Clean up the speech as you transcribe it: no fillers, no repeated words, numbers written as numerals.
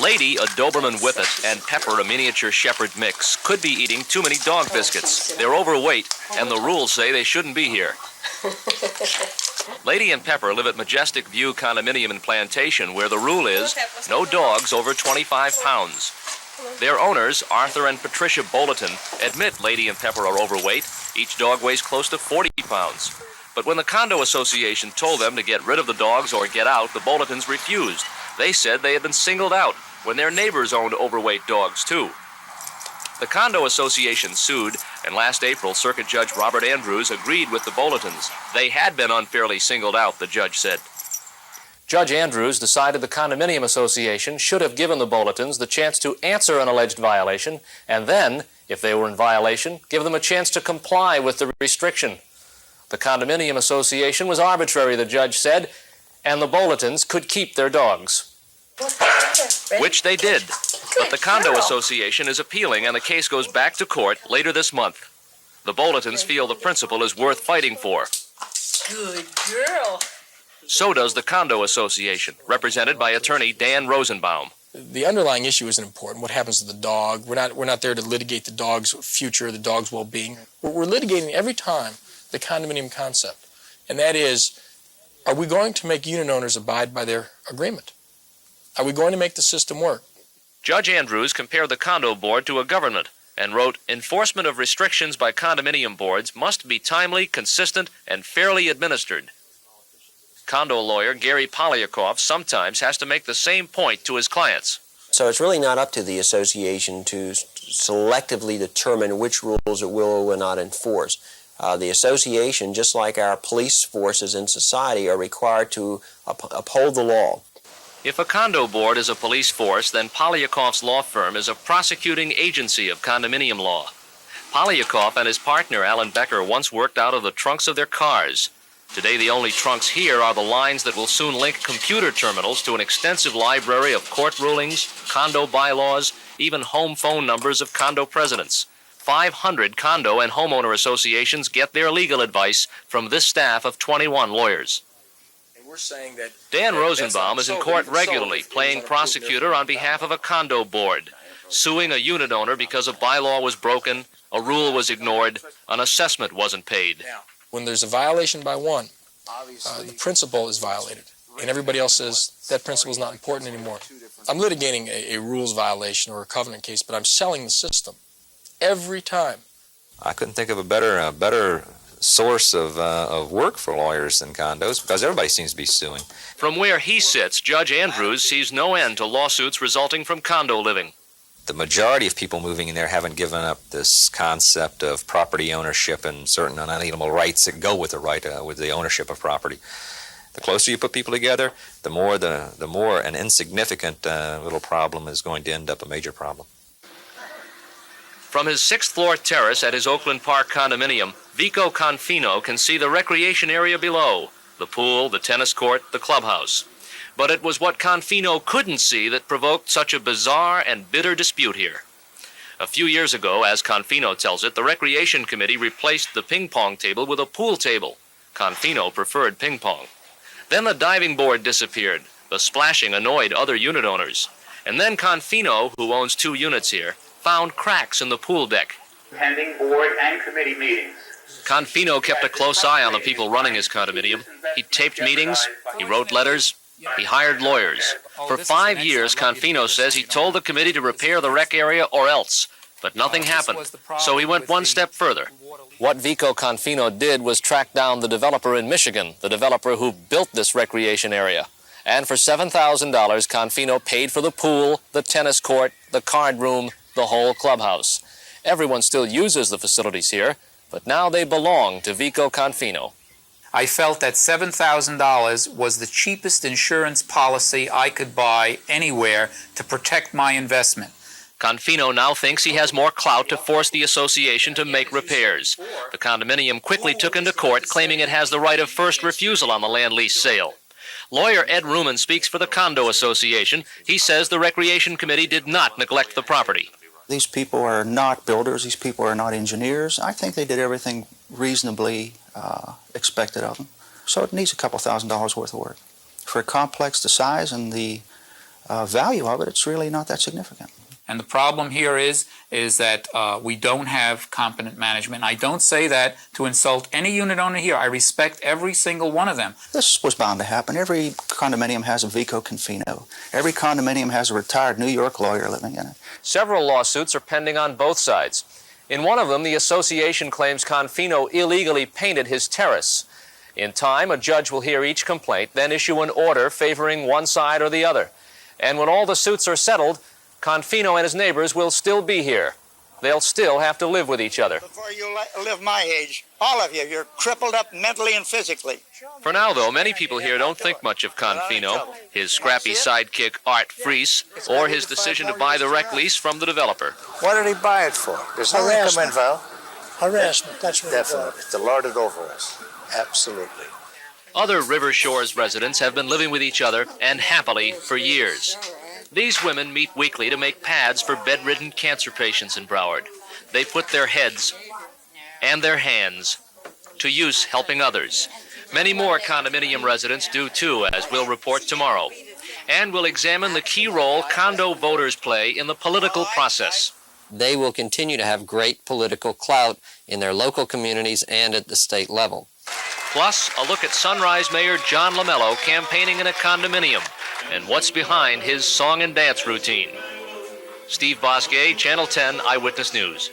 Lady, a Doberman Whippet, and Pepper, a miniature Shepherd mix, could be eating too many dog biscuits. They're overweight, and the rules say they shouldn't be here. Lady and Pepper live at Majestic View Condominium in Plantation, where the rule is no dogs over 25 pounds. Their owners, Arthur and Patricia Bolton, admit Lady and Pepper are overweight. Each dog weighs close to 40 pounds. But when the Condo Association told them to get rid of the dogs or get out, the Boltons refused. They said they had been singled out when their neighbors owned overweight dogs, too. The Condo Association sued, and last April, Circuit Judge Robert Andrews agreed with the Boltons. They had been unfairly singled out, the judge said. Judge Andrews decided the Condominium Association should have given the Boltons the chance to answer an alleged violation, and then, if they were in violation, give them a chance to comply with the restriction. The Condominium Association was arbitrary, the judge said, and the Boltons could keep their dogs. Which they did. But the Condo Association is appealing, and the case goes back to court later this month. The Boltons feel the principle is worth fighting for. Good girl. So does the Condo Association, represented by attorney Dan Rosenbaum. The underlying issue isn't important. What happens to the dog? We're not there to litigate the dog's future, the dog's well-being. We're litigating every time the condominium concept, and that is, are we going to make unit owners abide by their agreement? Are we going to make the system work? Judge Andrews compared the condo board to a government and wrote, enforcement of restrictions by condominium boards must be timely, consistent, and fairly administered. Condo lawyer Gary Poliakoff sometimes has to make the same point to his clients. So it's really not up to the association to selectively determine which rules it will or will not enforce. The association, just like our police forces in society, are required to uphold the law. If a condo board is a police force, then Poliakoff's law firm is a prosecuting agency of condominium law. Poliakoff and his partner, Alan Becker, once worked out of the trunks of their cars. Today, the only trunks here are the lines that will soon link computer terminals to an extensive library of court rulings, condo bylaws, even home phone numbers of condo presidents. 500 condo and homeowner associations get their legal advice from this staff of 21 lawyers. We're saying that Dan Rosenbaum is in court regularly, playing prosecutor on behalf of a condo board, suing a unit owner because a bylaw was broken, a rule was ignored, an assessment wasn't paid. when there's a violation by one, the principle is violated, and everybody else says that principle is not important anymore. I'm litigating a rules violation or a covenant case, but I'm selling the system every time. I couldn't think of a better source of work for lawyers than condos, because everybody seems to be suing. From where he sits, Judge Andrews sees no end to lawsuits resulting from condo living. The majority of people moving in there haven't given up this concept of property ownership and certain unalienable rights that go with the right with the ownership of property. The closer you put people together, the more an insignificant little problem is going to end up a major problem. From his 6th floor terrace at his Oakland Park condominium, Vico Confino can see the recreation area below, the pool, the tennis court, the clubhouse. But it was what Confino couldn't see that provoked such a bizarre and bitter dispute here. A few years ago, as Confino tells it, the Recreation Committee replaced the ping pong table with a pool table. Confino preferred ping pong. Then the diving board disappeared. The splashing annoyed other unit owners. And then Confino, who owns 2 units here, found cracks in the pool deck. Pending board and committee meetings. Confino kept a close eye on the people running his condominium. He taped meetings, he wrote letters, he hired lawyers. For 5 years, Confino says he told the committee to repair the rec area or else, but nothing happened. So he went one step further. What Vico Confino did was track down the developer in Michigan, the developer who built this recreation area. And for $7,000, Confino paid for the pool, the tennis court, the card room, the whole clubhouse. Everyone still uses the facilities here, but now they belong to Vico Confino. I felt that $7,000 was the cheapest insurance policy I could buy anywhere to protect my investment. Confino now thinks he has more clout to force the association to make repairs. The condominium quickly took into court, claiming it has the right of first refusal on the land lease sale. Lawyer Ed Ruman speaks for the Condo Association. He says the Recreation Committee did not neglect the property. These people are not builders. These people are not engineers. I think they did everything reasonably expected of them. So it needs a couple $1,000s worth of work. For a complex the size and the value of it, it's really not that significant. And the problem here is that we don't have competent management. I don't say that to insult any unit owner here. I respect every single one of them. This was bound to happen. Every condominium has a Vico Confino. Every condominium has a retired New York lawyer living in it. Several lawsuits are pending on both sides. In one of them, the association claims Confino illegally painted his terrace. In time, a judge will hear each complaint, then issue an order favoring one side or the other. And when all the suits are settled, Confino and his neighbors will still be here. They'll still have to live with each other. Before you live my age, all of you, you're crippled up mentally and physically. For now, though, many people here don't think much of Confino, his scrappy sidekick Art Freese, or his decision to buy the rec lease from the developer. What did he buy it for? There's no income involved. Harassment, that's what Definitely. To lord it over us. Absolutely. Other River Shores residents have been living with each other, and happily, for years. These women meet weekly to make pads for bedridden cancer patients in Broward. They put their heads and their hands to use helping others. Many more condominium residents do too, as we'll report tomorrow. And we'll examine the key role condo voters play in the political process. They will continue to have great political clout in their local communities and at the state level. Plus, a look at Sunrise Mayor John Lamello campaigning in a condominium and what's behind his song and dance routine. Steve Bosquet, Channel 10 Eyewitness News.